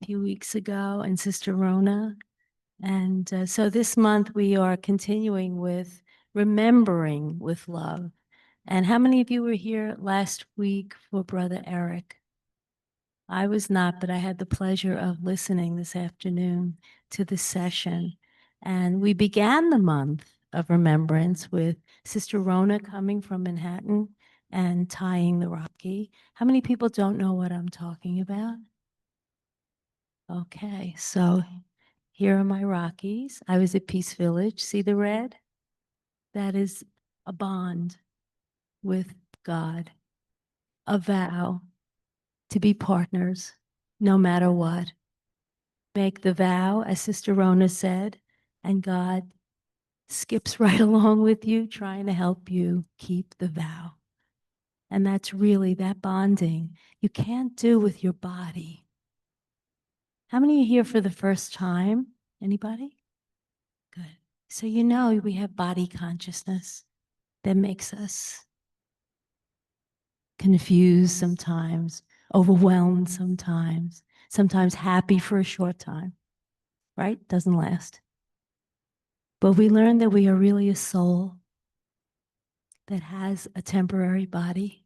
a few weeks ago, and Sister Rona. And so this month we are continuing with Remembering with Love. And how many of you were here last week for Brother Eric? I was not, but I had the pleasure of listening this afternoon to the session. And we began the month of remembrance with Sister Rona coming from Manhattan and tying the Rocky. How many people don't know what I'm talking about? Okay, so here are my Rockies. I was at Peace Village. See the red? That is a bond with God, a vow to be partners no matter what. Make the vow, as Sister Rona said, and God skips right along with you, trying to help you keep the vow. And that's really that bonding you can't do with your body. How many are here for the first time? Anybody? Good. So you know we have body consciousness that makes us confused sometimes, overwhelmed sometimes happy for a short time, right? Doesn't last. But we learn that we are really a soul that has a temporary body.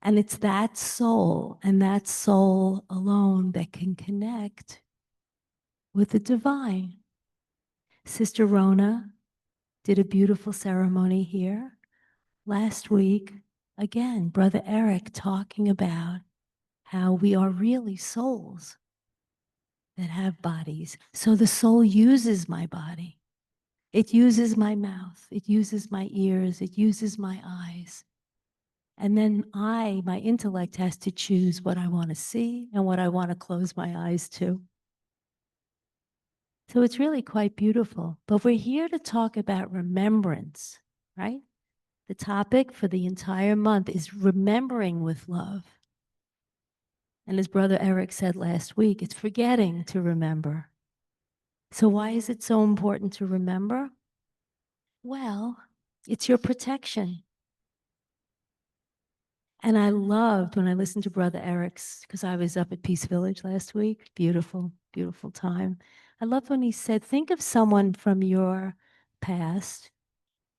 And it's that soul and that soul alone that can connect with the divine. Sister Rona did a beautiful ceremony here last week. Again, Brother Eric talking about how we are really souls that have bodies. So the soul uses my body. It uses my mouth. It uses my ears. It uses my eyes. And then my intellect has to choose what I want to see and what I want to close my eyes to. So it's really quite beautiful. But we're here to talk about remembrance, right? The topic for the entire month is remembering with love. And as Brother Eric said last week, it's forgetting to remember. So why is it so important to remember? Well, it's your protection. And I loved when I listened to Brother Eric's, because I was up at Peace Village last week. Beautiful, beautiful time. I loved when he said, think of someone from your past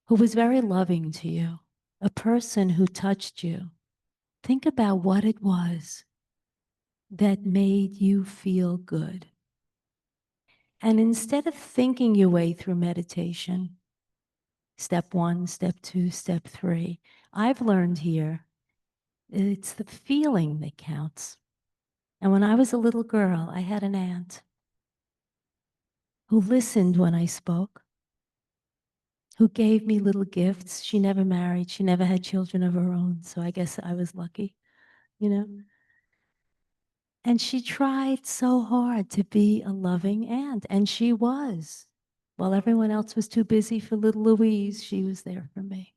who was very loving to you, a person who touched you. Think about what it was that made you feel good. And instead of thinking your way through meditation, step 1, step 2, step 3, I've learned here it's the feeling that counts. And when I was a little girl, I had an aunt who listened when I spoke, who gave me little gifts. She never married. She never had children of her own. So I guess I was lucky, you know. And she tried so hard to be a loving aunt, and she was. While everyone else was too busy for little Louise, she was there for me.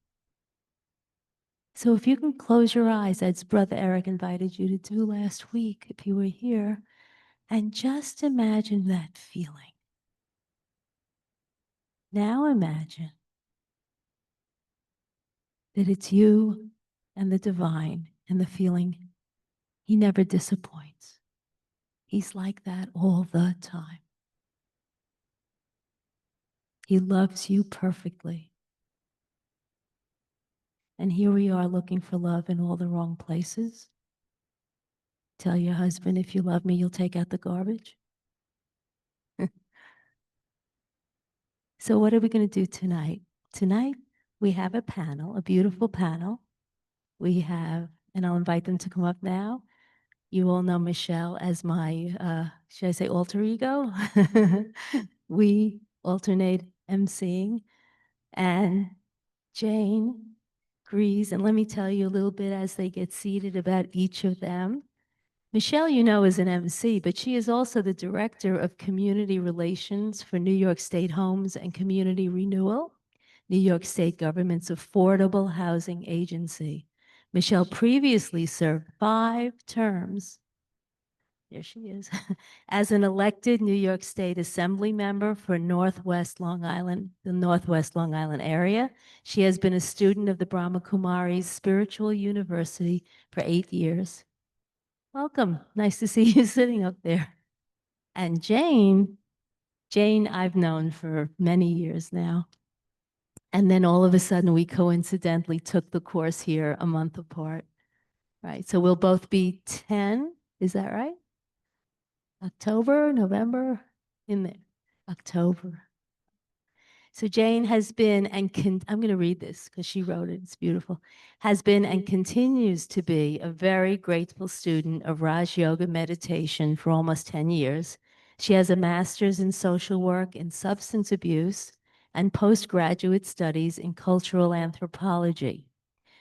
So if you can close your eyes, as Brother Eric invited you to do last week, if you were here, and just imagine that feeling. Now imagine that it's you and the divine and the feeling. He never disappoints. He's like that all the time. He loves you perfectly. And here we are looking for love in all the wrong places. Tell your husband, if you love me, you'll take out the garbage. So what are we going to do tonight? Tonight, we have a panel, a beautiful panel. We have, and I'll invite them to come up now. You all know Michelle as my, should I say alter ego? We alternate emceeing. And Jane Grease, and let me tell you a little bit as they get seated about each of them. Michelle, you know, is an MC, but she is also the Director of Community Relations for New York State Homes and Community Renewal, New York State Government's Affordable Housing Agency. Michelle previously served 5 terms, there she is, as an elected New York State Assembly member for Northwest Long Island, the Northwest Long Island area. She has been a student of the Brahma Kumaris Spiritual University for 8 years. Welcome. Nice to see you sitting up there. And Jane, I've known for many years now. And then all of a sudden, we coincidentally took the course here a month apart, right? So we'll both be 10. Is that right? October, November, in there. October. So Jane has been I'm going to read this because she wrote it. It's beautiful. Has been and continues to be a very grateful student of Raj Yoga meditation for almost 10 years. She has a master's in social work and substance abuse and postgraduate studies in cultural anthropology.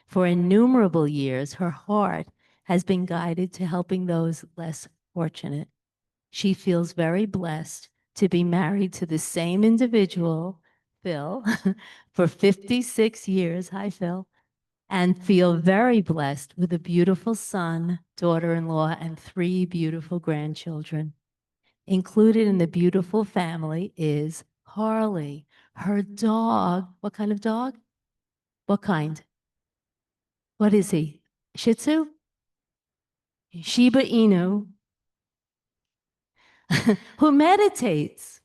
For innumerable years, her heart has been guided to helping those less fortunate. She feels very blessed to be married to the same individual, Phil, for 56 years. Hi, Phil. And feel very blessed with a beautiful son, daughter in law, and 3 beautiful grandchildren. Included in the beautiful family is Harley, her dog. What kind of dog? What kind? What is he? Shih Tzu? Shiba Inu, who meditates.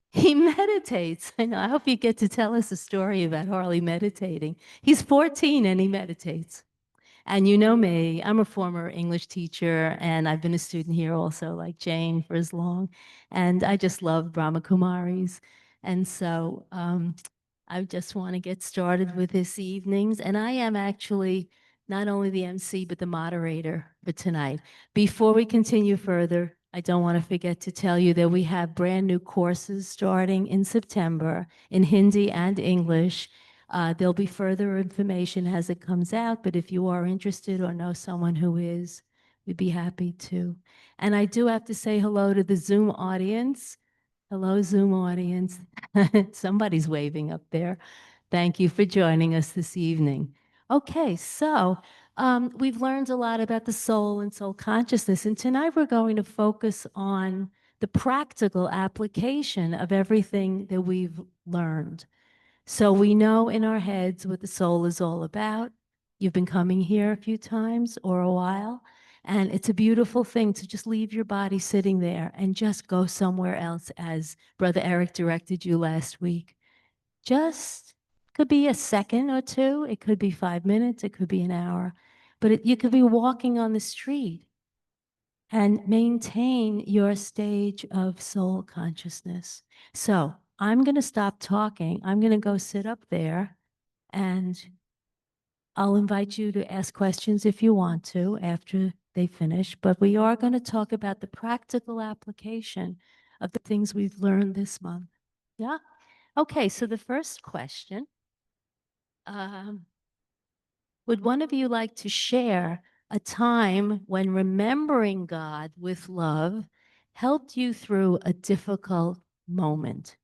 He meditates. I know. I hope you get to tell us a story about Harley meditating. He's 14 and he meditates. And you know me, I'm a former English teacher and I've been a student here also, like Jane, for as long. And I just love Brahma Kumaris. And so I just want to get started with this evening's. And I am actually not only the MC, but the moderator for tonight. Before we continue further, I don't want to forget to tell you that we have brand new courses starting in September in Hindi and English. There'll be further information as it comes out, but if you are interested or know someone who is, we'd be happy to. And I do have to say hello to the Zoom audience. Hello, Zoom audience. Somebody's waving up there. Thank you for joining us this evening. Okay, so we've learned a lot about the soul and soul consciousness, and tonight we're going to focus on the practical application of everything that we've learned. So we know in our heads what the soul is all about. You've been coming here a few times or a while, and it's a beautiful thing to just leave your body sitting there and just go somewhere else, as Brother Eric directed you last week. Just could be a second or two, it could be 5 minutes, it could be an hour, but you could be walking on the street and maintain your stage of soul consciousness. So I'm going to stop talking. I'm going to go sit up there and I'll invite you to ask questions if you want to after they finish. But we are going to talk about the practical application of the things we've learned this month. Yeah? Okay, so the first question, would one of you like to share a time when remembering God with love helped you through a difficult moment?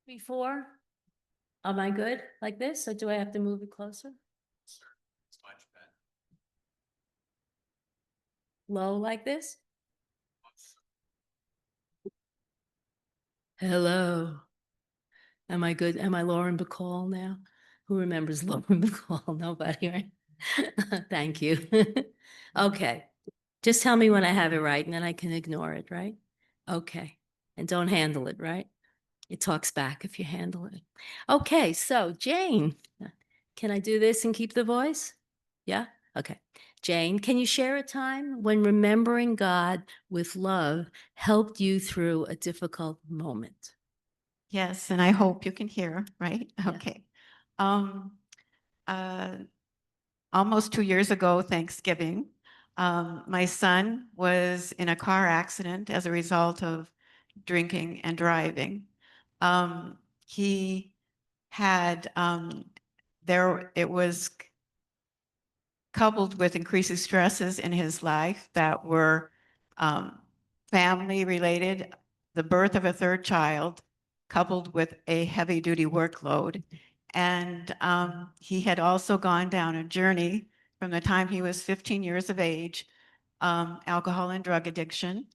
Before, am I good like this, or do I have to move it closer? Low like this? Hello. Am I good? Am I Lauren Bacall now? Who remembers Lauren Bacall? Nobody, right? Thank you. Okay. Just tell me when I have it right and then I can ignore it, right? Okay. And don't handle it, right? It talks back if you handle it. Okay, so Jane, can I do this and keep the voice? Yeah? Okay. Jane, can you share a time when remembering God with love helped you through a difficult moment? Yes, and I hope you can hear, right? Yeah. Okay. Um, uh, Almost 2 years ago, Thanksgiving, my son was in a car accident as a result of drinking and driving. He had, it was coupled with increasing stresses in his life that were family related, the birth of a third child, coupled with a heavy-duty workload. And he had also gone down a journey from the time he was 15 years of age, alcohol and drug addiction.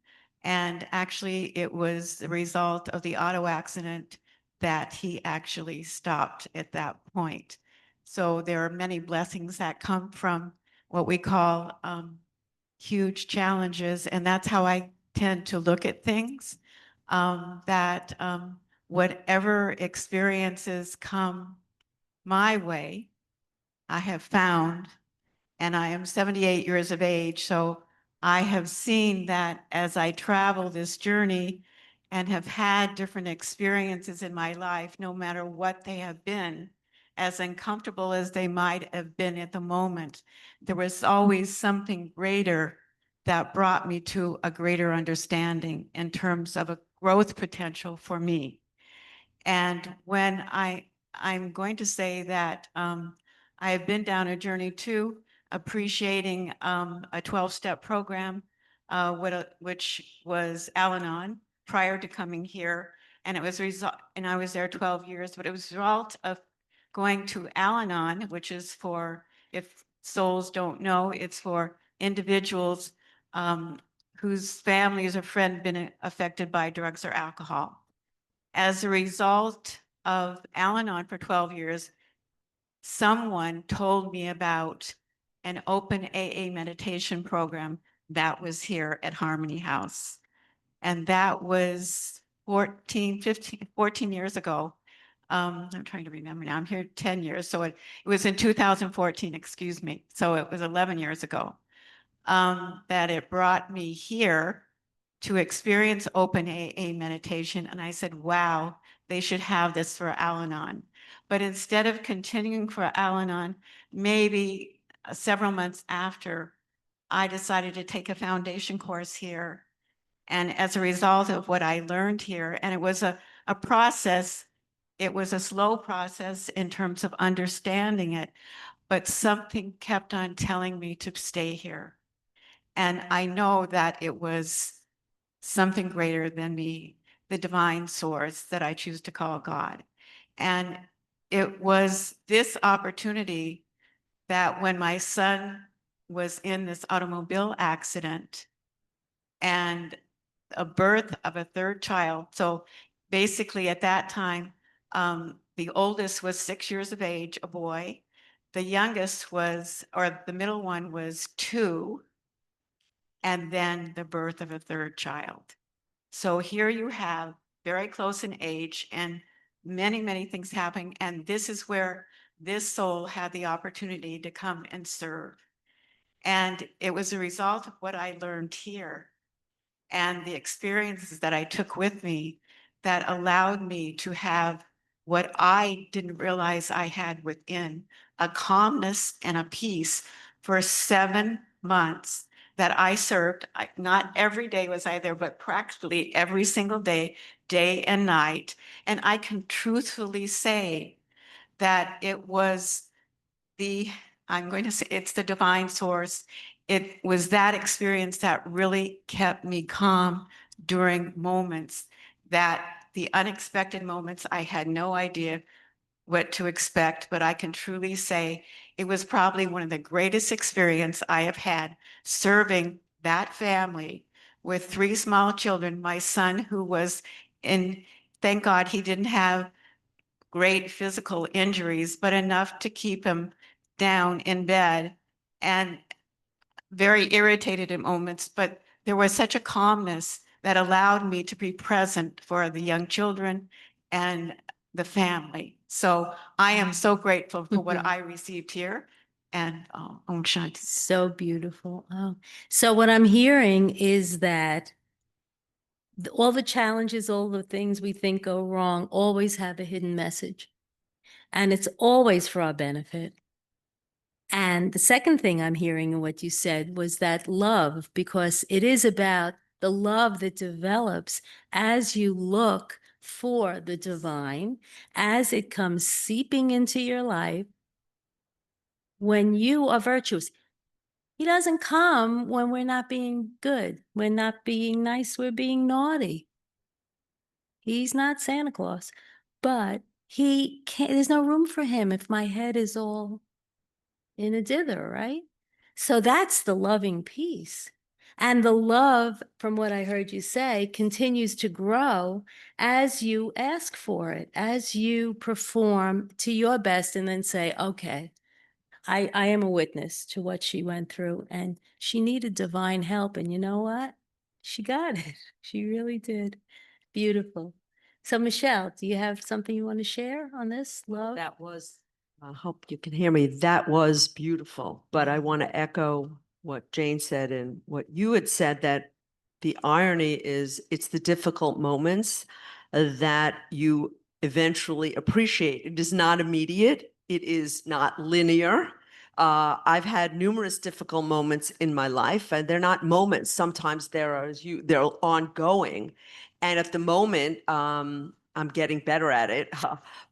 And actually, it was the result of the auto accident that he actually stopped at that point. So there are many blessings that come from what we call huge challenges, and that's how I tend to look at things. That whatever experiences come my way, I have found, and I am 78 years of age, so I have seen that as I travel this journey and have had different experiences in my life, no matter what they have been, as uncomfortable as they might have been at the moment, there was always something greater that brought me to a greater understanding in terms of a growth potential for me. And when I'm going to say that I have been down a journey too, appreciating a 12-step program, which was Al-Anon prior to coming here. And it was and I was there 12 years, but it was a result of going to Al-Anon, which is for, if souls don't know, it's for individuals whose families or friend been affected by drugs or alcohol. As a result of Al-Anon for 12 years, someone told me about an open AA meditation program that was here at Harmony House. And that was 14 years ago. I'm trying to remember now. I'm here 10 years. So it was in 2014, excuse me. So it was 11 years ago that it brought me here to experience open AA meditation. And I said, wow, they should have this for Al-Anon. But instead of continuing for Al-Anon, maybe several months after, I decided to take a foundation course here. And as a result of what I learned here, and it was a process, it was a slow process in terms of understanding it, but something kept on telling me to stay here. And I know that it was something greater than me, the divine source that I choose to call God. And it was this opportunity that when my son was in this automobile accident and a birth of a third child. So basically at that time, the oldest was 6 years of age, a boy. The youngest was, or the middle one was 2, and then the birth of a third child. So here you have very close in age and many, many things happening. And this is where this soul had the opportunity to come and serve. And it was a result of what I learned here and the experiences that I took with me that allowed me to have what I didn't realize I had within, a calmness and a peace for 7 months that I served. Not every day was I there, but practically every single day, day and night. And I can truthfully say that it was I'm going to say it's the divine source. It was that experience that really kept me calm during moments, that the unexpected moments, I had no idea what to expect, but I can truly say it was probably one of the greatest experience I have had serving that family with 3 small children. My son, who was in, thank God he didn't have great physical injuries, but enough to keep him down in bed and very irritated at moments. But there was such a calmness that allowed me to be present for the young children and the family. So I am so grateful for what I received here. And Om Shanti. So beautiful. Oh. So what I'm hearing is that all the challenges, all the things we think go wrong, always have a hidden message. And it's always for our benefit. And the second thing I'm hearing in what you said was that love, because it is about the love that develops as you look for the divine, as it comes seeping into your life. When you are virtuous, he doesn't come when we're not being good. We're not being nice. We're being naughty. He's not Santa Claus, but he can't, there's no room for him if my head is all in a dither, right? So that's the loving piece. And the love, from what I heard you say, continues to grow as you ask for it, as you perform to your best and then say, okay, I am a witness to what she went through and she needed divine help. And you know what? She got it. She really did. Beautiful. So Michelle, do you have something you want to share on this love? That was, I hope you can hear me. That was beautiful. But I want to echo what Jane said and what you had said, that the irony is it's the difficult moments that you eventually appreciate. It is not immediate. It is not linear. I've had numerous difficult moments in my life, and they're not moments. Sometimes they're ongoing. And at the moment, I'm getting better at it.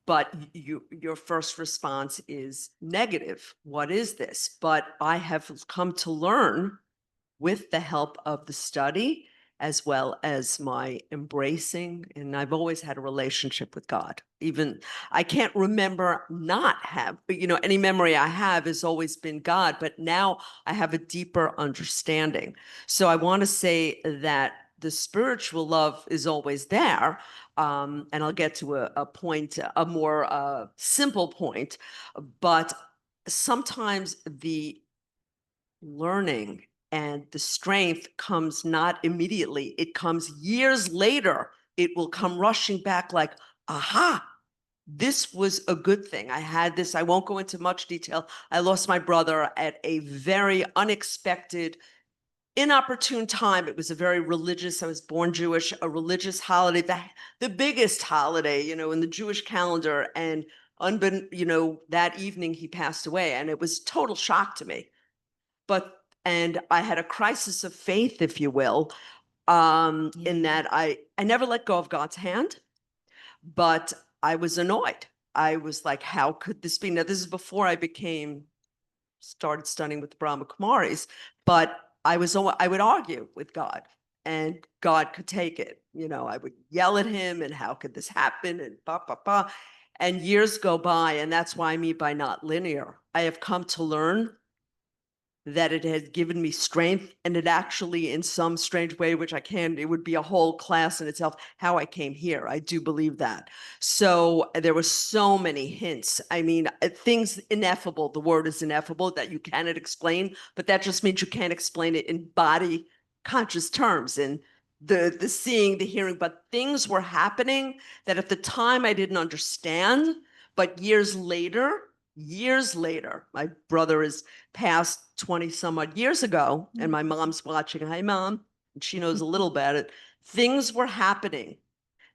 But your first response is negative. What is this? But I have come to learn, with the help of the study, as well as my embracing, and I've always had a relationship with God. Even I can't remember not have, any memory I have has always been God, but now I have a deeper understanding. So I want to say that the spiritual love is always there. And I'll get to a point, a more simple point, but sometimes the learning and the strength comes not immediately. It comes years later. It will come rushing back like, aha, this was a good thing. I had this. I won't go into much detail. I lost my brother at a very unexpected, inopportune time. It was a very religious, I was born Jewish, a religious holiday, the biggest holiday, in the Jewish calendar. And that evening he passed away, and it was total shock to me. And I had a crisis of faith, if you will, in that I never let go of God's hand, but I was annoyed. I was like, how could this be? Now, this is before I started studying with the Brahma Kumaris, but I would argue with God, and God could take it. I would yell at him, and how could this happen? And ba, ba, ba. And years go by, and that's why I mean by not linear. I have come to learn that it has given me strength, and it actually, in some strange way, which it would be a whole class in itself, how I came here. I do believe that. So there were so many hints. I mean, things ineffable, the word is ineffable, that you cannot explain, but that just means you can't explain it in body conscious terms, and the seeing, the hearing, but things were happening that at the time I didn't understand, but years later, my brother is passed 20 some odd years ago, and my mom's watching. Hi, Mom. And she knows a little about it. Things were happening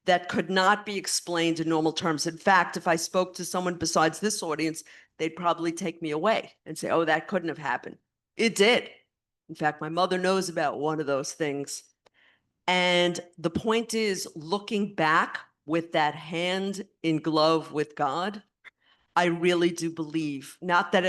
that could not be explained in normal terms. In fact, if I spoke to someone besides this audience, they'd probably take me away and say, oh, that couldn't have happened. It did. In fact, my mother knows about one of those things. And the point is, looking back with that hand in glove with God, I really do believe, not that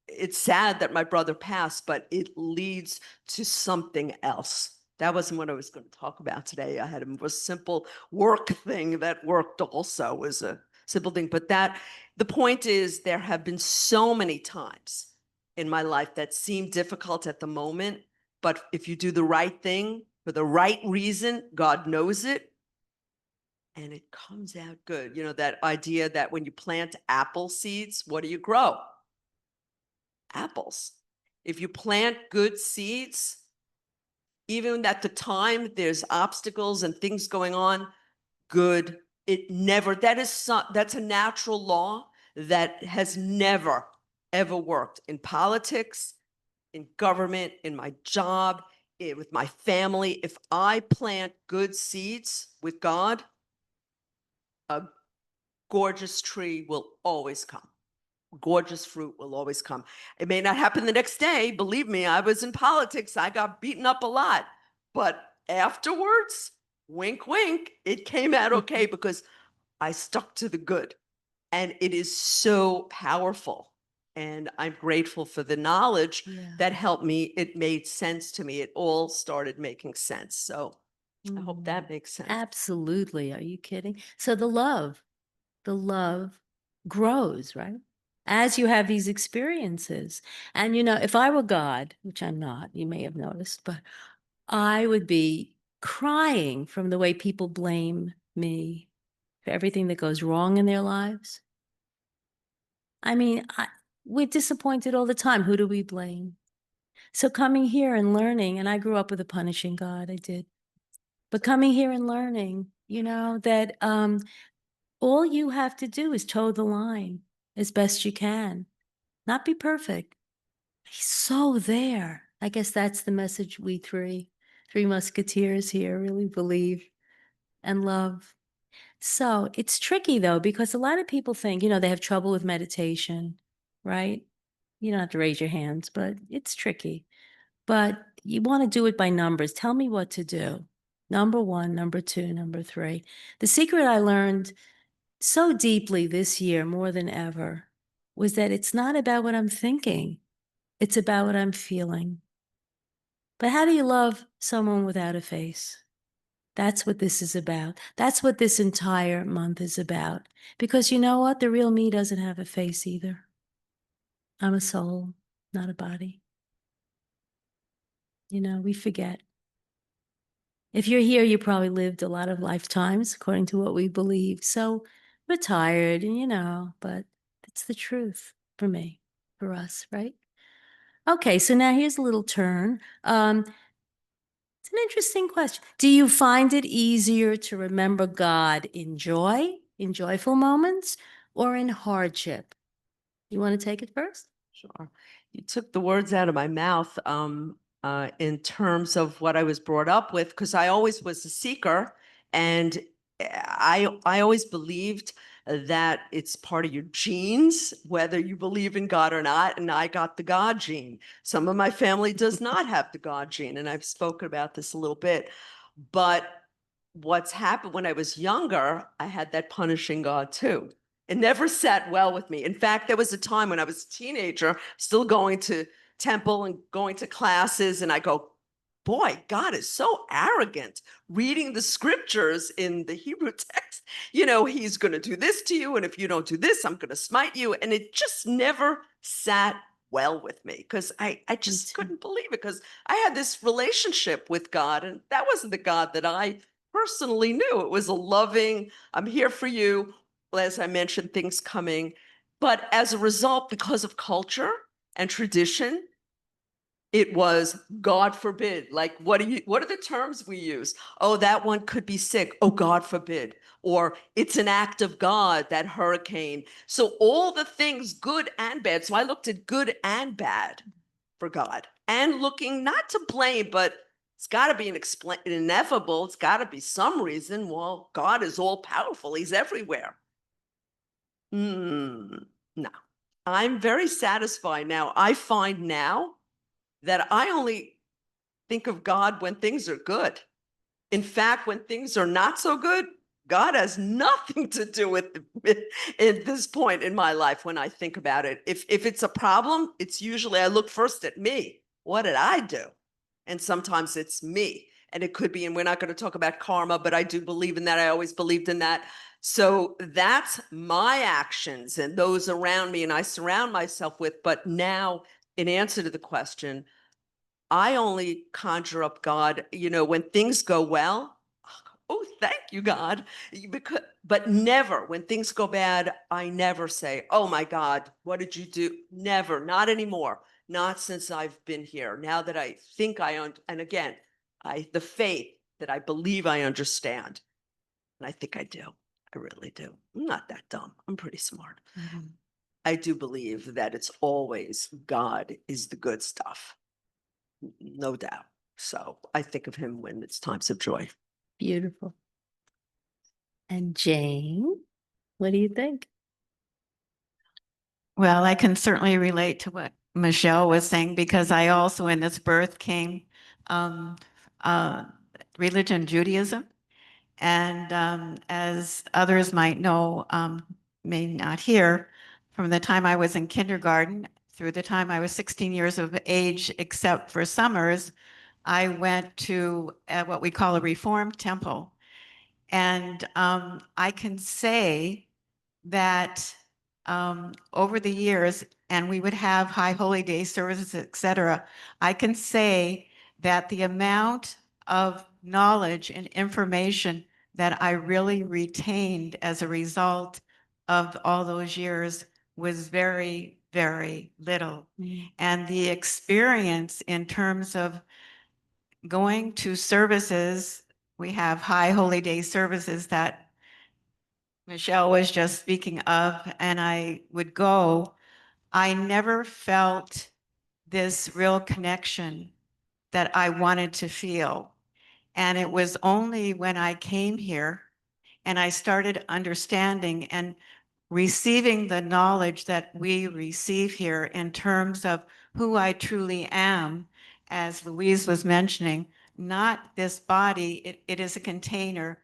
it's sad that my brother passed, but it leads to something else. That wasn't what I was going to talk about today. I had a more simple work thing that worked also, was a simple thing. But the point is, there have been so many times in my life that seem difficult at the moment, but if you do the right thing for the right reason, God knows it, and it comes out good. That idea that when you plant apple seeds, what do you grow? Apples. If you plant good seeds, even at the time there's obstacles and things going on, good. That's a natural law that has never, ever worked in politics, in government, in my job, with my family. If I plant good seeds with God, a gorgeous tree will always come. Gorgeous fruit will always come. It may not happen the next day. Believe me, I was in politics. I got beaten up a lot. But afterwards, wink, wink, it came out okay because I stuck to the good. And it is so powerful. And I'm grateful for the knowledge that helped me. It made sense to me. It all started making sense. So I hope that makes sense. Absolutely. Are you kidding? So the love grows, right? As you have these experiences. And if I were God, which I'm not, you may have noticed, but I would be crying from the way people blame me for everything that goes wrong in their lives. I mean, we're disappointed all the time. Who do we blame? So coming here and learning, and I grew up with a punishing God, I did. But coming here and learning, that all you have to do is toe the line as best you can, not be perfect. He's so there. I guess that's the message we three musketeers here really believe and love. So it's tricky though, because a lot of people think, they have trouble with meditation, right? You don't have to raise your hands, but it's tricky. But you want to do it by numbers. Tell me what to do. Number 1, number 2, number 3. The secret I learned so deeply this year, more than ever, was that it's not about what I'm thinking, it's about what I'm feeling. But how do you love someone without a face? That's what this is about. That's what this entire month is about. Because you know what? The real me doesn't have a face either. I'm a soul, not a body. We forget. If you're here, you probably lived a lot of lifetimes, according to what we believe. So we're tired, and but it's the truth for me, for us, right? Okay, so now here's a little turn. It's an interesting question. Do you find it easier to remember God in joy, in joyful moments, or in hardship? You want to take it first? Sure. You took the words out of my mouth in terms of what I was brought up with, because I always was a seeker, and I always believed that it's part of your genes, whether you believe in God or not. And I got the God gene. Some of my family does not have the God gene, and I've spoken about this a little bit. But what's happened when I was younger, I had that punishing God too. It never sat well with me. In fact, there was a time when I was a teenager, still going to temple and going to classes, and I go, boy, God is so arrogant, reading the scriptures in the Hebrew text. He's going to do this to you, and if you don't do this, I'm going to smite you. And it just never sat well with me, because I just couldn't believe it, because I had this relationship with God, and that wasn't the God that I personally knew. It was a loving, I'm here for you. As I mentioned, things coming. But as a result, because of culture and tradition, it was God forbid. Like, what are the terms we use? Oh, that one could be sick. Oh, God forbid. Or it's an act of God, that hurricane. So all the things, good and bad. So I looked at good and bad for God, and looking not to blame, but it's got to be an ineffable. It's got to be some reason. Well, God is all powerful. He's everywhere. No, I'm very satisfied now. I find now that I only think of God when things are good. In fact, when things are not so good, God has nothing to do with it at this point in my life when I think about it. If it's a problem, it's usually I look first at me. What did I do? And sometimes it's me. And it could be, and we're not going to talk about karma, but I do believe in that. I always believed in that. So that's my actions and those around me and I surround myself with. But now, in answer to the question, I only conjure up God, when things go well. Oh, thank you, God. But never, when things go bad, I never say, oh my God, what did you do? Never, not anymore. Not since I've been here. Now that I think and again, the faith that I believe I understand. And I think I do. I really do. I'm not that dumb. I'm pretty smart. I do believe that it's always God is the good stuff. No doubt. So I think of him when it's times of joy. Beautiful. And Jane, what do you think? Well, I can certainly relate to what Michelle was saying, because I also in this birth came religion, Judaism. And as others might know, may not hear, from the time I was in kindergarten through the time I was 16 years of age, except for summers, I went to what we call a Reformed temple. And I can say that over the years, and we would have high holy day services, etc., I can say that the amount of knowledge and information that I really retained as a result of all those years was very, very little. And the experience in terms of going to services, we have high holy day services that Michelle was just speaking of, and I would go. I never felt this real connection that I wanted to feel. And it was only when I came here and I started understanding and receiving the knowledge that we receive here in terms of who I truly am, as Louise was mentioning, not this body, it is a container,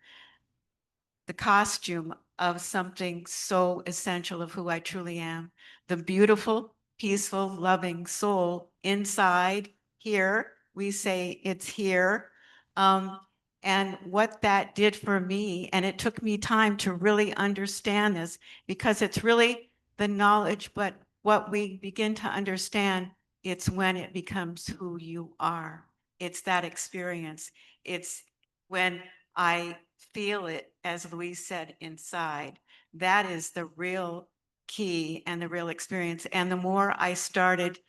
the costume of something so essential of who I truly am. The beautiful, peaceful, loving soul inside here. We say it's here. And what that did for me, and it took me time to really understand this because it's really the knowledge, but what we begin to understand, it's when it becomes who you are. It's that experience. It's when I feel it, as Louise said, inside. That is the real key and the real experience. And the more I started,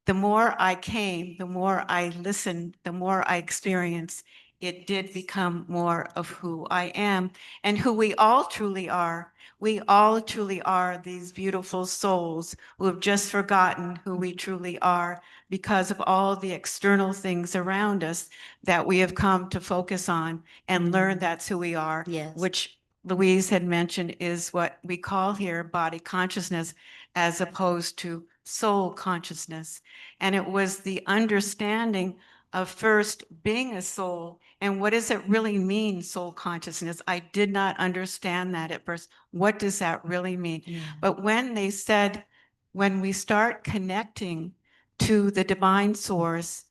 the more I came, the more I listened, the more I experienced, it did become more of who I am and who we all truly are. We all truly are these beautiful souls who have just forgotten who we truly are because of all the external things around us that we have come to focus on and learn that's who we are. Yes. Which Louise had mentioned is what we call here body consciousness as opposed to soul consciousness. And it was the understanding of first being a soul and what does it really mean, soul consciousness? I did not understand that at first. What does that really mean? Yeah. But when they said, when we start connecting to the divine source,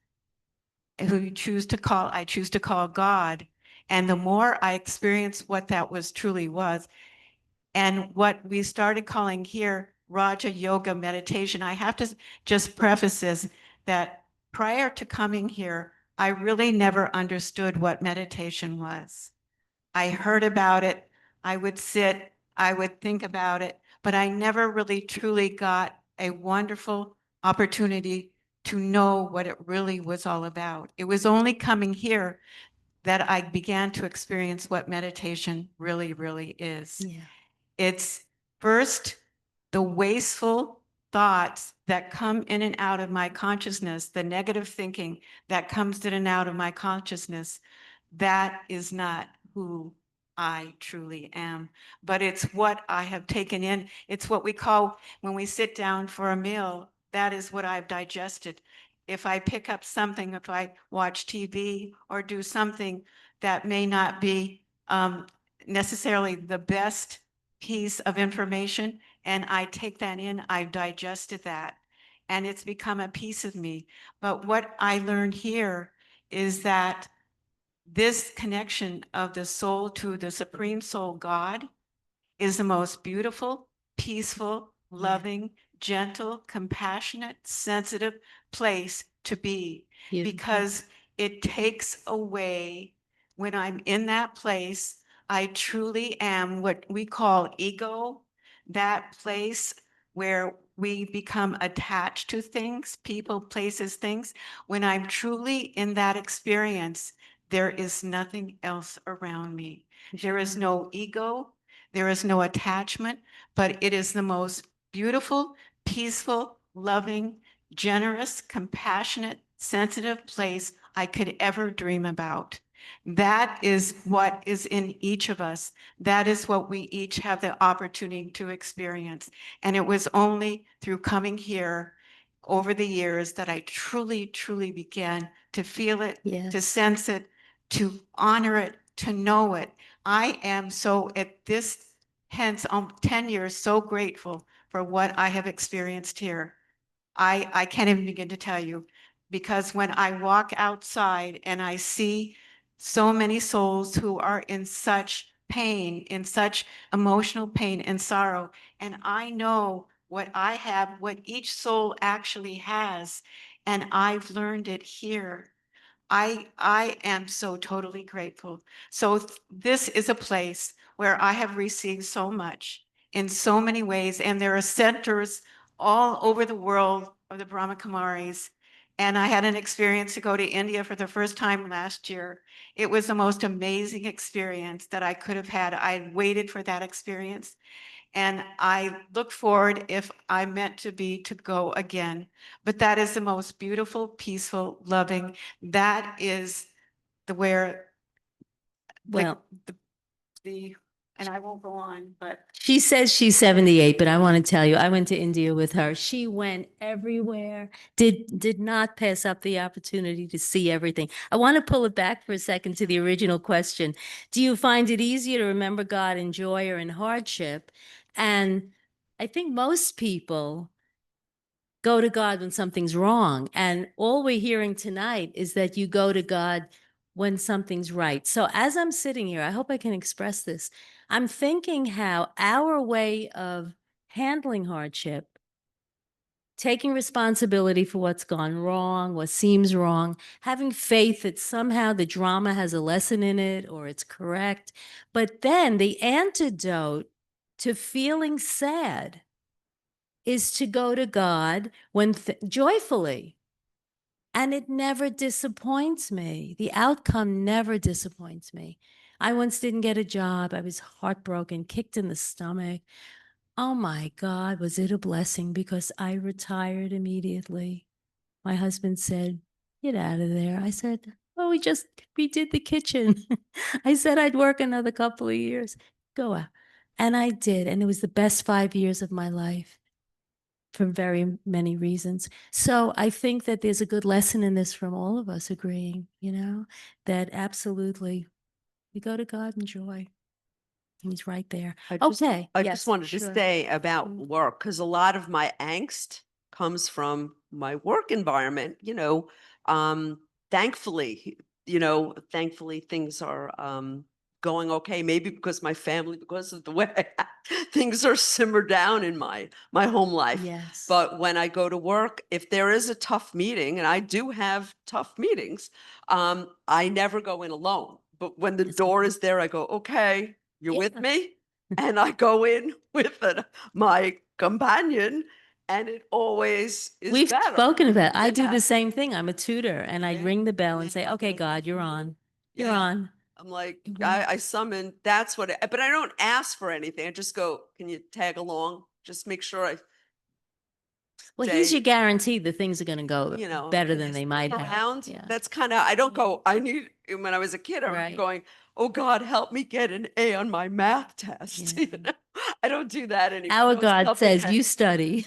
who you choose to call, I choose to call God, and the more I experienced what that was truly was, and what we started calling here Raja Yoga meditation. I have to just preface this that prior to coming here, I really never understood what meditation was. I heard about it, I would sit, I would think about it, but I never really truly got a wonderful opportunity to know what it really was all about. It was only coming here that I began to experience what meditation really, really is. Yeah. It's first the wasteful thoughts that come in and out of my consciousness, the negative thinking that comes in and out of my consciousness. That is not who I truly am, but it's what I have taken in. It's what we call when we sit down for a meal, that is what I've digested. If I pick up something, if I watch TV or do something that may not be necessarily the best piece of information and I take that in, I've digested that and it's become a piece of me. But what I learned here is that this connection of the soul to the Supreme Soul God is the most beautiful, peaceful, loving, gentle, compassionate, sensitive place to be Beautiful. because it takes away when I'm in that place, I truly am what we call ego, that place where we become attached to things, people, places, things. When I'm truly in that experience, there is nothing else around me. There is no ego, there is no attachment, but it is the most beautiful, peaceful, loving, generous, compassionate, sensitive place I could ever dream about. That is what is in each of us. That is what we each have the opportunity to experience. And it was only through coming here over the years that I truly, truly began to feel it, to Yes. sense it, to honor it, to know it. I am so at this, hence 10 years, so grateful for what I have experienced here. I can't even begin to tell you because when I walk outside and I see so many souls who are in such pain, in such emotional pain and sorrow, and I know what I have, what each soul actually has, and I've learned it here. I am so totally grateful. So this is a place where I have received so much in so many ways, and there are centers all over the world of the Brahma Kumaris. And I had an experience to go to India for the first time last year. It was the most amazing experience that I could have had. I waited for that experience. And I look forward, if I'm meant to be, to go again. But that is the most beautiful, peaceful, loving. That is where Well, the, and I won't go on, but she says she's 78, but I want to tell you, I went to India with her. She went everywhere, did not pass up the opportunity to see everything. I want to pull it back for a second to the original question. Do you find it easier to remember God in joy or in hardship? And I think most people go to God when something's wrong. And all we're hearing tonight is that you go to God when something's right. So as I'm sitting here, I hope I can express this. I'm thinking how our way of handling hardship, taking responsibility for what's gone wrong, what seems wrong, having faith that somehow the drama has a lesson in it or it's correct. But then the antidote to feeling sad is to go to God when joyfully. And it never disappoints me. The outcome never disappoints me. I once didn't get a job. I was heartbroken, kicked in the stomach. Oh my God, was it a blessing because I retired immediately. My husband said, "Get out of there." I said, "Oh, we did the kitchen." I said I'd work another couple of years. Go out. And I did. And it was the best 5 years of my life for very many reasons. So I think that there's a good lesson in this from all of us agreeing, that absolutely we go to God in joy. And he's right there. I just, Okay. I yes, just wanted to sure. say about Mm. work, because a lot of my angst comes from my work environment, thankfully, thankfully things are going okay, maybe because my family, because of the way things are simmered down in my home life. Yes. But when I go to work, if there is a tough meeting, and I do have tough meetings, I never go in alone. But when the That's door good. is there, I go, okay, you're with Yeah. me? And I go in with my companion, and it always is We've better. spoken about I do Yeah. the same thing. I'm a tutor and I Yeah. ring the bell and Yeah. say, "Okay, God, you're on. You're Yeah. on." I'm like, Mhm. I summon, that's what, but I don't ask for anything. I just go, can you tag along? Just make sure I Well, he's stay, your guarantee that things are going to go better can than you they stick might have. around? Yeah. That's kind of, I don't go, I need, when I was a kid, I was Right. going, oh God, help me get an A on my math test. Yeah. I don't do that anymore. Our Those God says, helping "You study."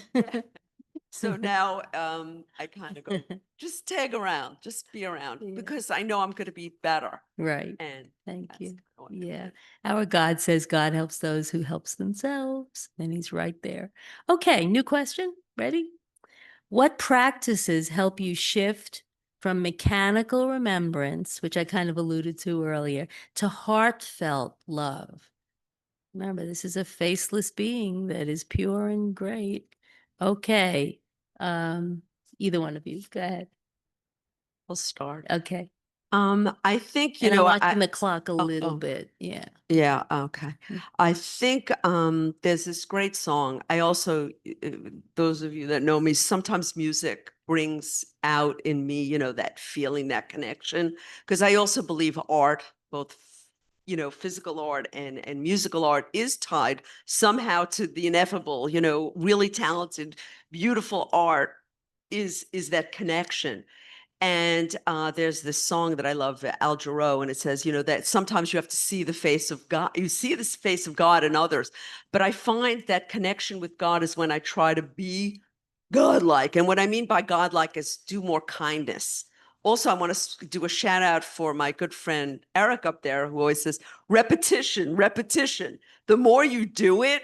So now I kind of go, just tag around, just be around, Yeah. because I know I'm going to be better. Right. And Thank that's you. kinda what it Yeah. is. Our God says God helps those who helps themselves, and he's right there. Okay, new question. Ready? What practices help you shift from mechanical remembrance, which I kind of alluded to earlier, to heartfelt love? Remember, this is a faceless being that is pure and great. Okay. Either one of you, go ahead. I'll start. Okay. I think, And I'm watching the clock a oh, little oh. bit. Yeah. Yeah, okay. Mm. I think there's this great song. I also, those of you that know me, sometimes music brings out in me, that feeling, that connection. Because I also believe art, both, physical art and musical art is tied somehow to the ineffable, really talented, beautiful art is that connection. And there's this song that I love, Al Jarreau, and it says, that sometimes you have to see the face of God. You see this face of God in others. But I find that connection with God is when I try to be godlike. And what I mean by godlike is do more kindness. Also, I want to do a shout out for my good friend Eric up there, who always says, repetition, repetition. The more you do it,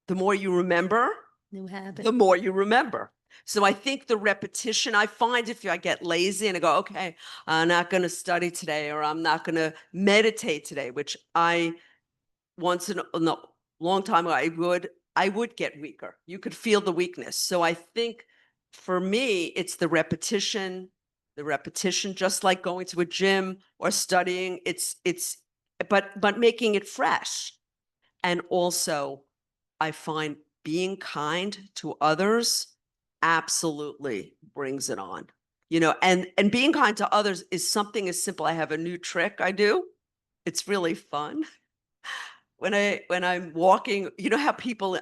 the more you remember, New habit. the more you remember. So I think the repetition, I find if I get lazy and I go, okay, I'm not going to study today, or I'm not going to meditate today, which I once in a long time ago, I would get weaker. You could feel the weakness. So I think for me, it's the repetition, just like going to a gym or studying. But making it fresh. And also, I find being kind to others absolutely brings it on. And being kind to others is something as simple. I have a new trick I do. It's really fun. When I'm walking, you know how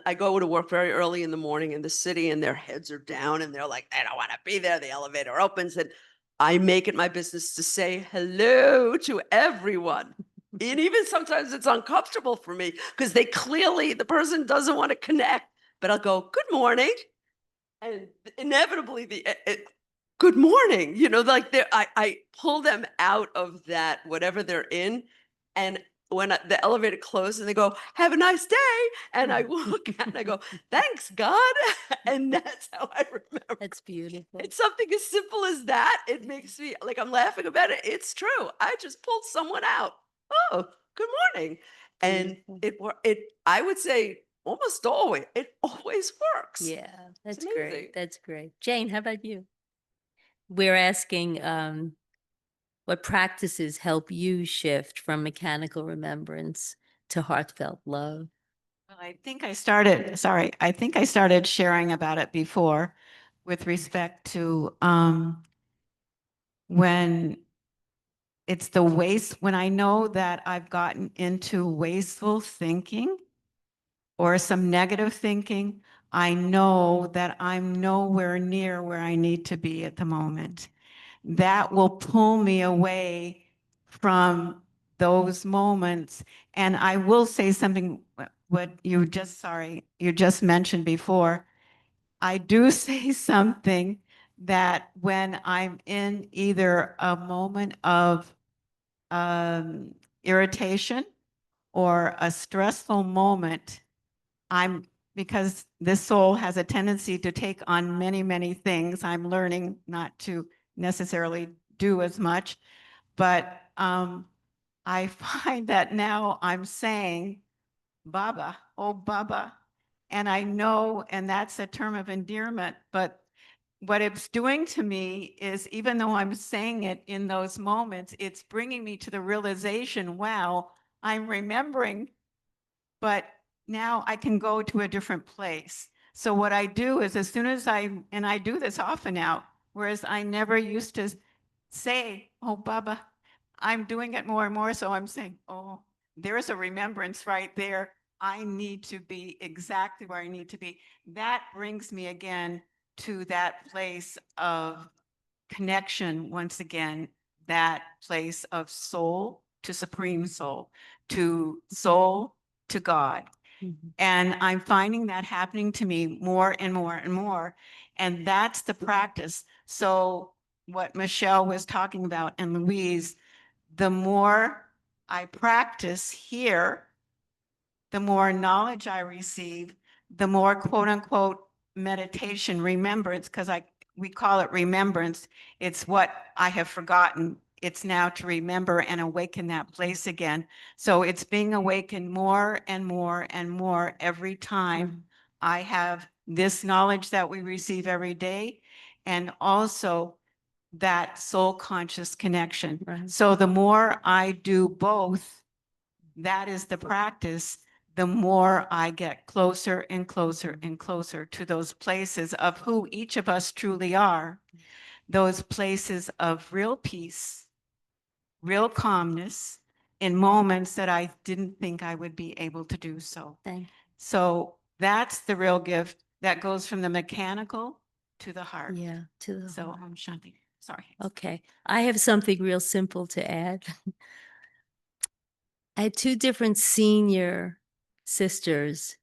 I go to work very early in the morning in the city and their heads are down and they're like, they don't want to be there. The elevator opens and I make it my business to say hello to everyone. And even sometimes it's uncomfortable for me because the person doesn't want to connect, but I'll go, good morning. And inevitably good morning, like I pull them out of that, whatever they're in. And when the elevator closes and they go, have a nice day. And I walk out and I go, thanks God. And that's how I remember. That's beautiful. It's something as simple as that. It makes me like, I'm laughing about it. It's true. I just pulled someone out. Oh, good morning. And Beautiful. I would say almost always, it always works. Yeah, that's amazing. great. That's great. Jane, how about you? We're asking what practices help you shift from mechanical remembrance to heartfelt love? Well, I think I started sharing about it before with respect to when when I know that I've gotten into wasteful thinking or some negative thinking, I know that I'm nowhere near where I need to be at the moment. That will pull me away from those moments. And I will say something, what you just mentioned before. I do say something that when I'm in either a moment of um, irritation or a stressful moment, because this soul has a tendency to take on many, many things. I'm learning not to necessarily do as much, but I find that now I'm saying, Baba, oh Baba, and I know, and that's a term of endearment, but what it's doing to me is even though I'm saying it in those moments, it's bringing me to the realization, wow, I'm remembering, but now I can go to a different place. So what I do is as soon as and I do this often now, whereas I never used to say, oh, Baba, I'm doing it more and more. So I'm saying, oh, there's a remembrance right there. I need to be exactly where I need to be. That brings me again to that place of connection once again, that place of soul to supreme soul, to soul to God. Mhm. And I'm finding that happening to me more and more and more. And that's the practice. So what Michelle was talking about and Louise, the more I practice here, the more knowledge I receive, the more quote unquote meditation remembrance, because we call it remembrance. It's what I have forgotten. It's now to remember and awaken that place again. So it's being awakened more and more and more every time I have this knowledge that we receive every day, and also that soul conscious connection. Right. So the more I do both, that is the practice, the more I get closer and closer and closer to those places of who each of us truly are, those places of real peace, real calmness in moments that I didn't think I would be able to do so. Thank So that's the real gift that goes from the mechanical to the heart. Yeah, to the So heart. I'm Shanti. Sorry. Okay, I have something real simple to add. I had two different senior sisters.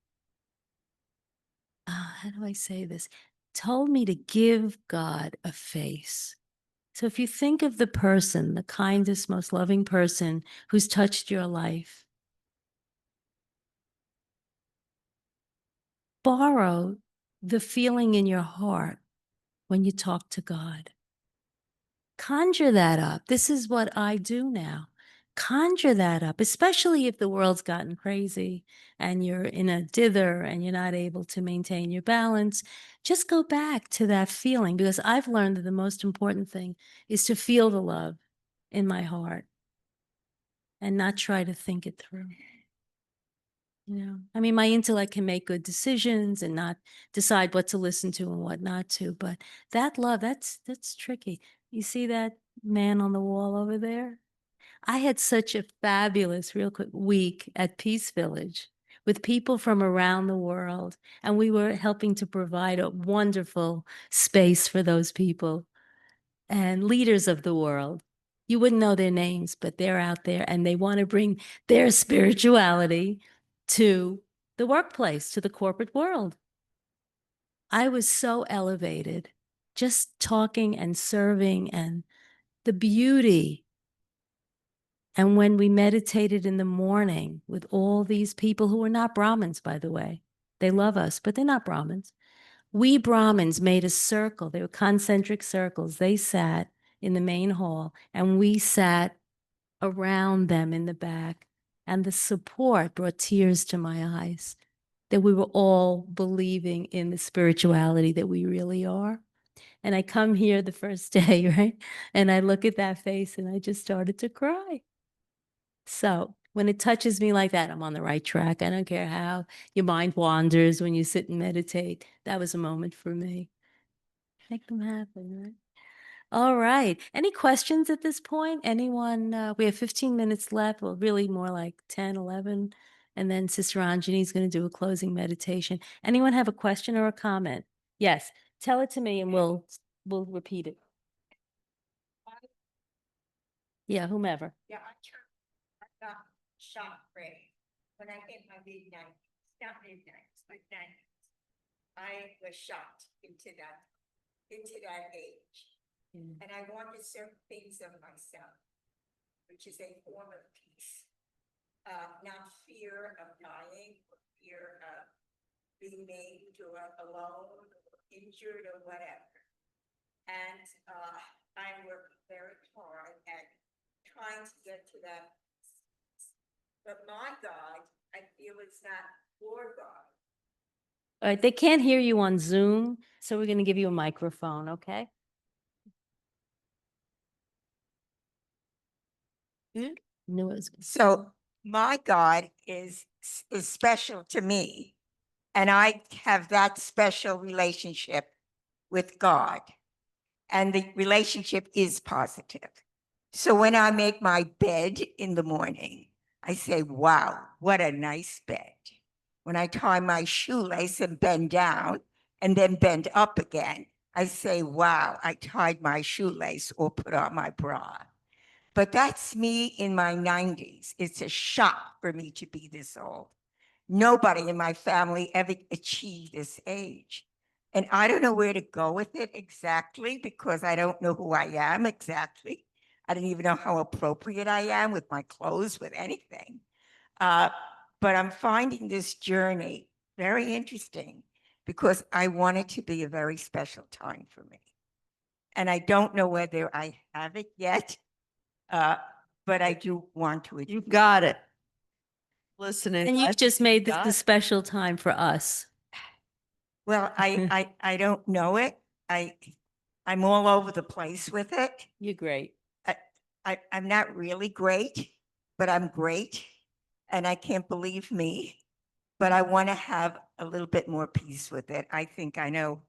How do I say this? Told me to give God a face. So if you think of the person, the kindest, most loving person who's touched your life, borrow the feeling in your heart when you talk to God. Conjure that up. This is what I do now. Conjure that up, especially if the world's gotten crazy and you're in a dither and you're not able to maintain your balance. Just go back to that feeling, because I've learned that the most important thing is to feel the love in my heart and not try to think it through. I mean, my intellect can make good decisions and not decide what to listen to and what not to, but that love, that's tricky. You see that man on the wall over there? I had such a fabulous, real quick week at Peace Village with people from around the world, and we were helping to provide a wonderful space for those people and leaders of the world. You wouldn't know their names, but they're out there and they want to bring their spirituality to the workplace, to the corporate world. I was so elevated just talking and serving and the beauty. And when we meditated in the morning with all these people who were not Brahmins, by the way, they love us, but they're not Brahmins. We Brahmins made a circle. They were concentric circles. They sat in the main hall and we sat around them in the back. And the support brought tears to my eyes that we were all believing in the spirituality that we really are. And I come here the first day, right? And I look at that face and I just started to cry. So when it touches me like that, I'm on the right track. I don't care how your mind wanders when you sit and meditate. That was a moment for me. Make them happen, right? All right. Any questions at this point? Anyone? We have 15 minutes left. Well, really more like 10, 11. And then Sister Anjani is going to do a closing meditation. Anyone have a question or a comment? Yes. Tell it to me and we'll repeat it. Yeah, whomever. Yeah, I got shot ready when I hit my mid-90s, not mid-90s, but 90s. I was shocked into that age. And I wanted certain things of myself, which is a form of peace. Not fear of dying, or fear of being made to alone, or injured, or whatever. And I worked very hard at trying to get to that. But my God, I feel it's not your God. All right. They can't hear you on Zoom, so we're going to give you a microphone, okay? Knew it was good. So my God is special to me. And I have that special relationship with God. And the relationship is positive. So when I make my bed in the morning, I say, wow, what a nice bed. When I tie my shoelace and bend down and then bend up again, I say, wow, I tied my shoelace or put on my bra. But that's me in my 90s. It's a shock for me to be this old. Nobody in my family ever achieved this age. And I don't know where to go with it exactly because I don't know who I am exactly. I don't even know how appropriate I am with my clothes, with anything. But I'm finding this journey very interesting because I want it to be a very special time for me. And I don't know whether I have it yet, but I do want to. You got it. Listening. And you've just made this got a it. special time for us. Well, I don't know it. I'm all over the place with it. You're great. I'm not really great, but I'm great. And I can't believe me, but I want to have a little bit more peace with it. I think I know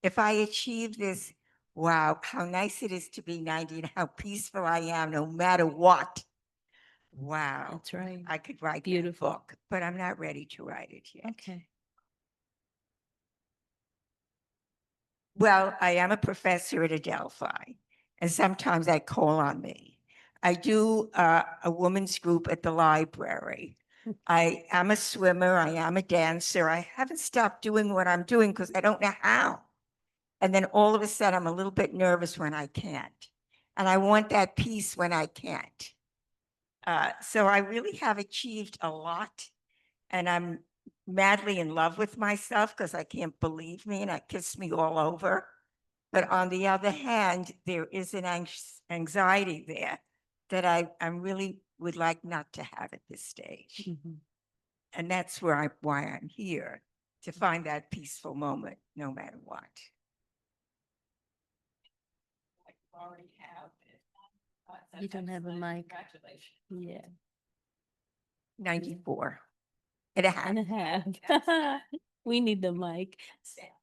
if I achieve this, wow, how nice it is to be 90 and how peaceful I am no matter what. Wow. That's right. I could write Beautiful. that book, but I'm not ready to write it yet. Okay. Well, I am a professor at Adelphi, and sometimes I call on me. I do a women's group at the library. I am a swimmer. I am a dancer. I haven't stopped doing what I'm doing because I don't know how. And then all of a sudden, I'm a little bit nervous when I can't. And I want that peace when I can't. So I really have achieved a lot. And I'm madly in love with myself because I can't believe me and I kiss me all over. But on the other hand, there is an anxiety there that I really would like not to have at this stage. Mhm. And that's why I'm here, to find that peaceful moment, no matter what. You don't have a mic. Congratulations. Yeah. 94 and a half. And a half. We need the mic.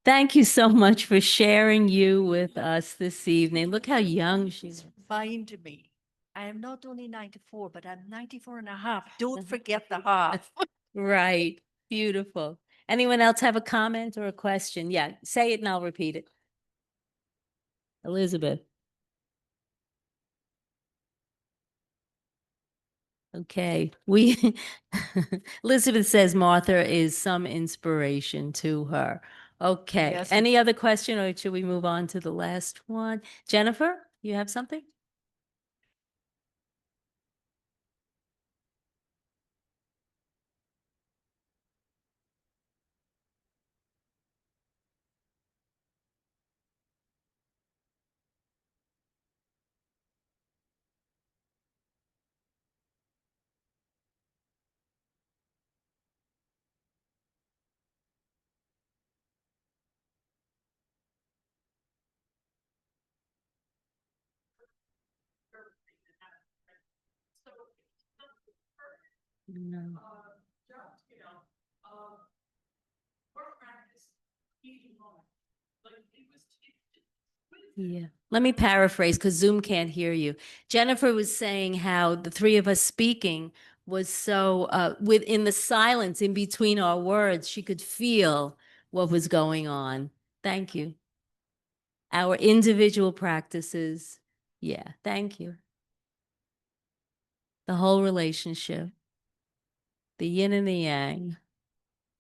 Thank you so much for sharing you with us this evening. Look how young she is. Find me. I am not only 94, but I'm 94 and a half. Don't forget the half. Right. Beautiful. Anyone else have a comment or a question? Yeah, say it and I'll repeat it. Elizabeth. Okay, Elizabeth says Martha is some inspiration to her. Okay, Yes, any other question or should we move on to the last one? Jennifer, you have something? No. Yeah, let me paraphrase because Zoom can't hear you. Jennifer was saying how the three of us speaking was so, within the silence in between our words, she could feel what was going on. Thank you. Our individual practices. Yeah, thank you. The whole relationship, the yin and the yang.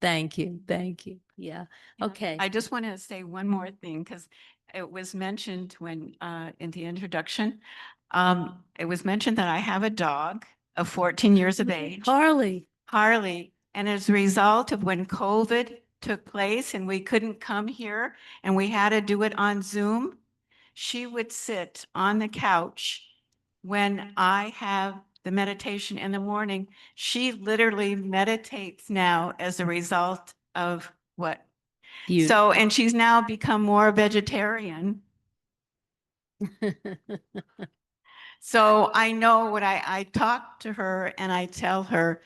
Thank you. Thank you. Yeah. Yeah, Okay. I just want to say one more thing because it was mentioned when in the introduction. It was mentioned that I have a dog of 14 years of age, Harley. Harley, and as a result of when COVID took place and we couldn't come here and we had to do it on Zoom, she would sit on the couch when I have the meditation in the morning. She literally meditates now as a result of what. Beautiful. So, and she's now become more vegetarian. So I know what I talk to her and I tell her,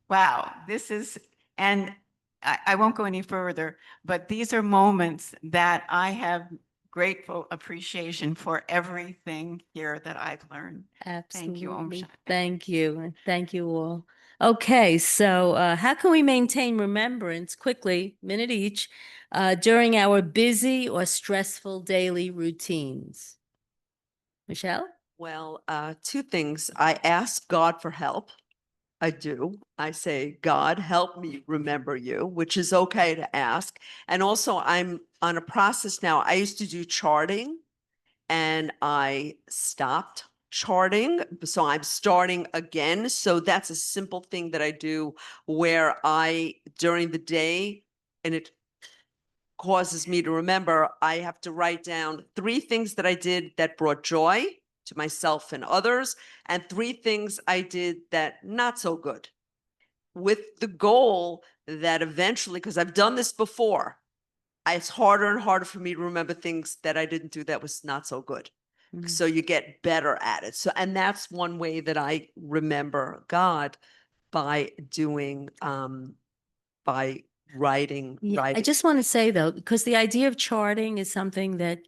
wow, this is, and I won't go any further, but these are moments that I have grateful appreciation for everything here that I've learned. Thank you, Om Absolutely. Shanti. Thank you. And thank you all. Okay, so how can we maintain remembrance quickly, minute each, during our busy or stressful daily routines? Michelle? Well, two things. I ask God for help. I do. I say, God, help me remember you, which is okay to ask. And also, I'm on a process now. I used to do charting and I stopped charting. So I'm starting again. So that's a simple thing that I do where I, during the day, and it causes me to remember, I have to write down 3 things that I did that brought joy to myself and others, and 3 things I did that not so good, with the goal that eventually, because I've done this before, it's harder and harder for me to remember things that I didn't do that was not so good. Mhm. So you get better at it. So, and that's one way that I remember God, by doing, by writing. Yeah, I just want to say though, because the idea of charting is something that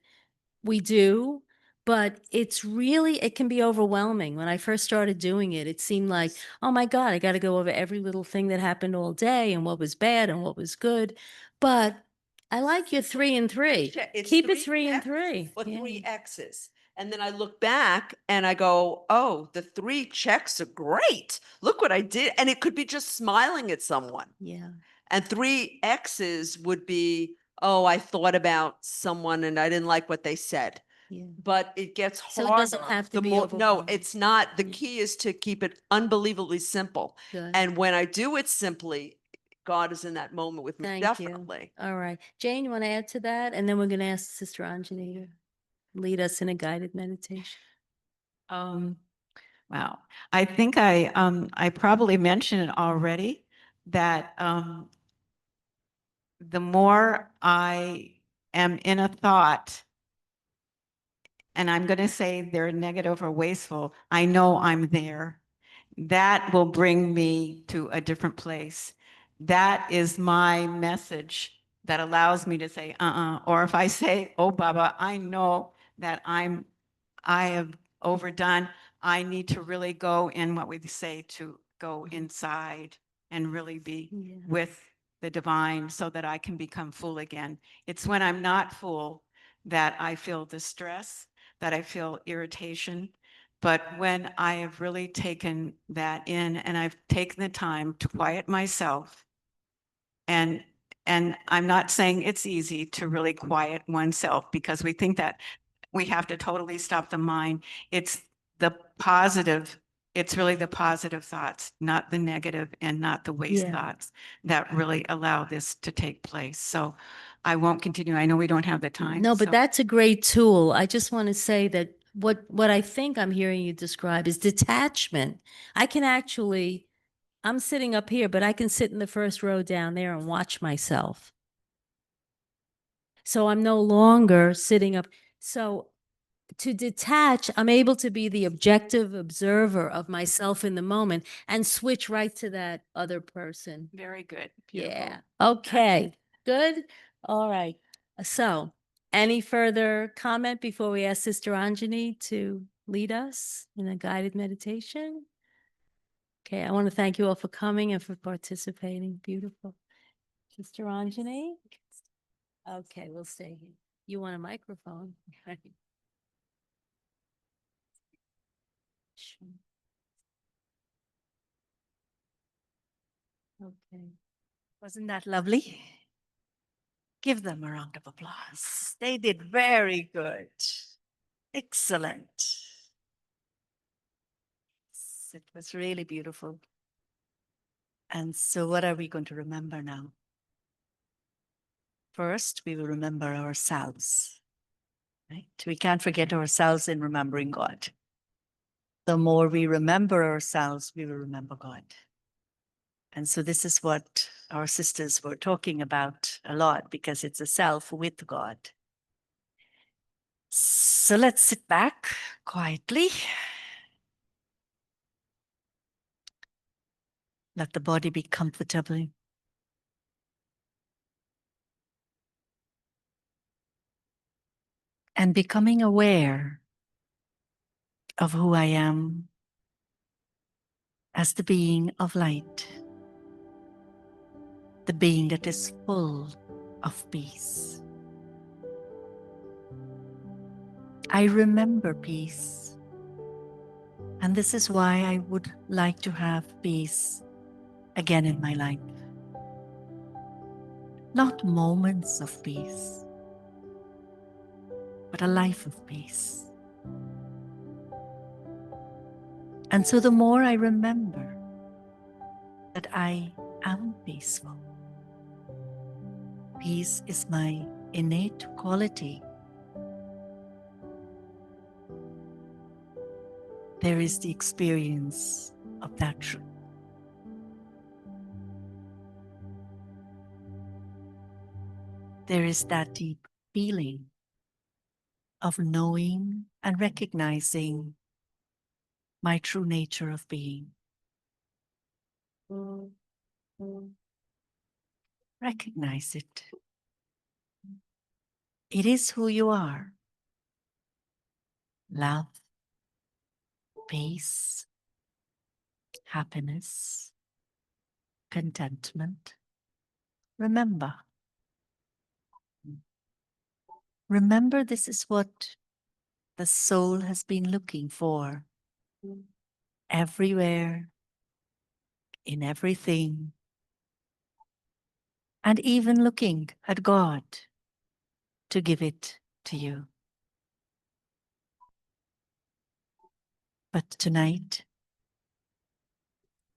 we do, but it's really, it can be overwhelming. When I first started doing it, it seemed like, oh my God, I got to go over every little thing that happened all day and what was bad and what was good. But I like your 3 and 3. It's Keep it 3 3 and X's 3. Or Yeah. 3 X's. And then I look back and I go, oh, the 3 checks are great. Look what I did. And it could be just smiling at someone. Yeah. And 3 X's would be, oh, I thought about someone and I didn't like what they said. Yeah. But it gets So it harder. doesn't have to the be more, no, overwhelming. it's not. The Yeah. key is to keep it unbelievably simple. Good. And when I do it simply, God is in that moment with me. Thank you. Definitely. All right. Jane, you want to add to that? And then we're going to ask Sister Anjanita. lead us in a guided meditation? Um, wow. I think I probably mentioned it already that, the more I am in a thought, and I'm going to say they're negative or wasteful, I know I'm there. That will bring me to a different place. That is my message that allows me to say, or if I say, oh, Baba, I know that I have overdone. I need to really go in what we say to go inside and really be Yeah. with the divine so that I can become full again. It's when I'm not full that I feel distress, that I feel irritation. But when I have really taken that in and I've taken the time to quiet myself, and I'm not saying it's easy to really quiet oneself because we think that we have to totally stop the mind. It's the positive, it's really the positive thoughts, not the negative and not the waste Yeah. thoughts that really allow this to take place. So I won't continue. I know we don't have the time. No, but so- that's a great tool. I just want to say that what I think I'm hearing you describe is detachment. I can actually, I'm sitting up here, but I can sit in the first row down there and watch myself. So I'm no longer sitting up. So to detach, I'm able to be the objective observer of myself in the moment and switch right to that other person. Very good. Beautiful. Yeah. Okay. Good. All right. So, any further comment before we ask Sister Anjani to lead us in a guided meditation? Okay. I want to thank you all for coming and for participating. Beautiful. Sister Anjani? Okay. We'll stay here. You want a microphone? Right. Sure. Okay. Wasn't that lovely? Give them a round of applause. They did very good. Excellent. It was really beautiful. And so, what are we going to remember now? First, we will remember ourselves. Right? We can't forget ourselves in remembering God. The more we remember ourselves, we will remember God. And so this is what our sisters were talking about a lot because it's a self with God. So let's sit back quietly. Let the body be comfortable. And becoming aware of who I am as the being of light, the being that is full of peace. I remember peace, and this is why I would like to have peace again in my life. Not moments of peace, but a life of peace. And so the more I remember that I am peaceful, peace is my innate quality. There is the experience of that truth. There is that deep feeling of knowing and recognizing my true nature of being. Recognize it. It is who you are. Love, peace, happiness, contentment. Remember. Remember, this is what the soul has been looking for everywhere, in everything, and even looking at God to give it to you. But tonight,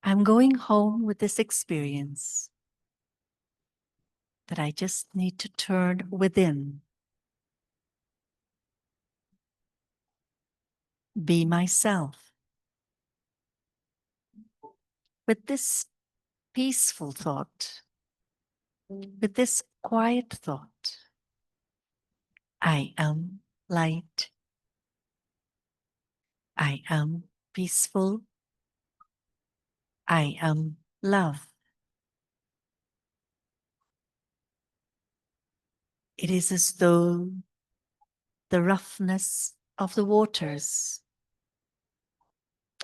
I'm going home with this experience that I just need to turn within be myself. With this peaceful thought, with this quiet thought, I am light. I am peaceful. I am love. It is as though the roughness of the waters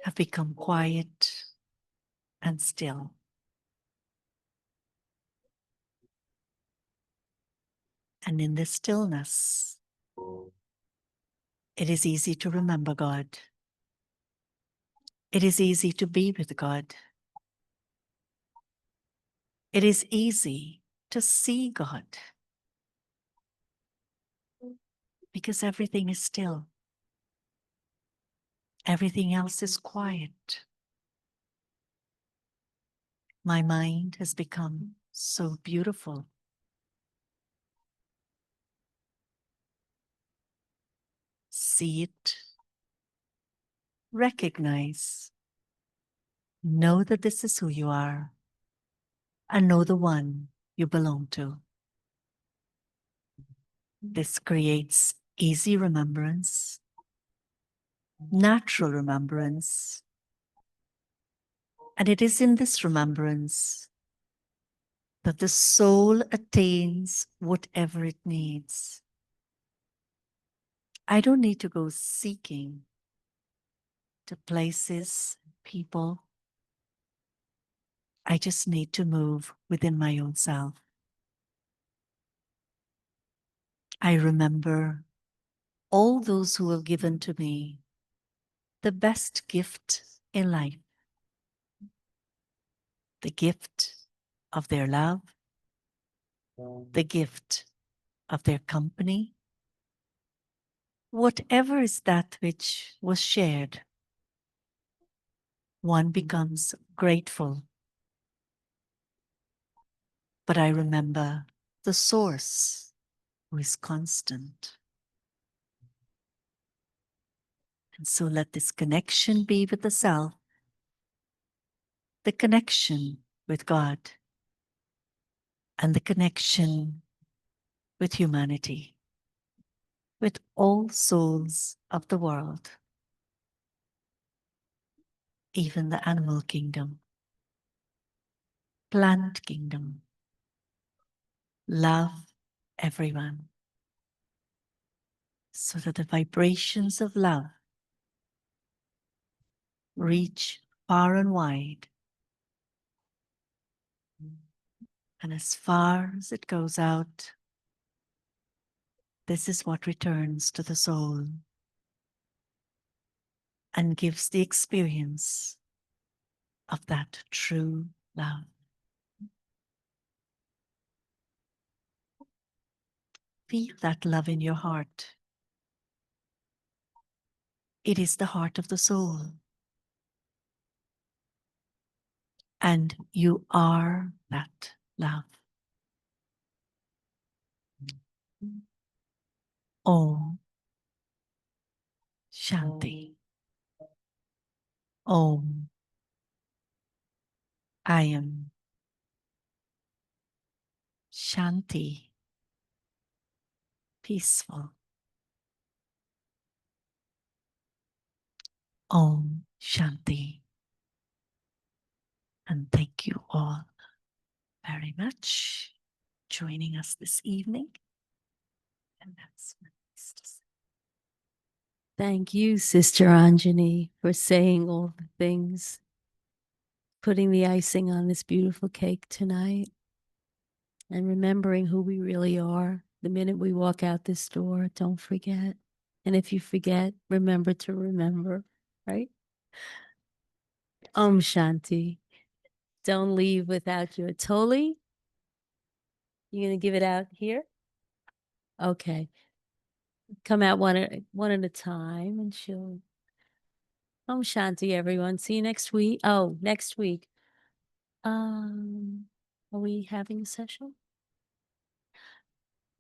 have become quiet and still. And in this stillness, it is easy to remember God. It is easy to be with God. It is easy to see God because everything is still. Everything else is quiet. My mind has become so beautiful. See it, recognize, know that this is who you are, and know the one you belong to. This creates easy remembrance, natural remembrance, and it is in this remembrance that the soul attains whatever it needs. I don't need to go seeking to places, people. I just need to move within my own self. I remember all those who have given to me the best gift in life, the gift of their love, the gift of their company, whatever is that which was shared, one becomes grateful. But I remember the source who is constant. And so let this connection be with the self, the connection with God, and the connection with humanity, with all souls of the world, even the animal kingdom, plant kingdom. Love everyone so that the vibrations of love reach far and wide. And as far as it goes out, this is what returns to the soul and gives the experience of that true love. Feel that love in your heart. It is the heart of the soul. And you are that love. Om Shanti. Om. I am Shanti. Peaceful. Om Shanti. And thank you all very much joining us this evening. And that's my nice to say. Thank you, Sister Anjani, for saying all the things, putting the icing on this beautiful cake tonight, and remembering who we really are the minute we walk out this door. Don't forget. And if you forget, remember to remember, right? Om Shanti. Don't leave without your Toli. You gonna give it out here? Okay. Come out one at a time, and she'll. Om Shanti, everyone. See you next week. Oh, next week. Are we having a session?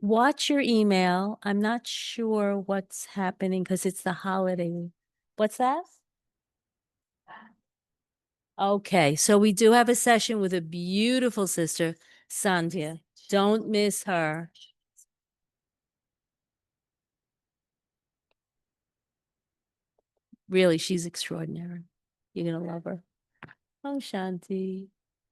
Watch your email. I'm not sure what's happening because it's the holiday What's that? Okay, so we do have a session with a beautiful sister, Sandhya. Don't miss her. Really, she's extraordinary. You're gonna love her. Oh, Shanti.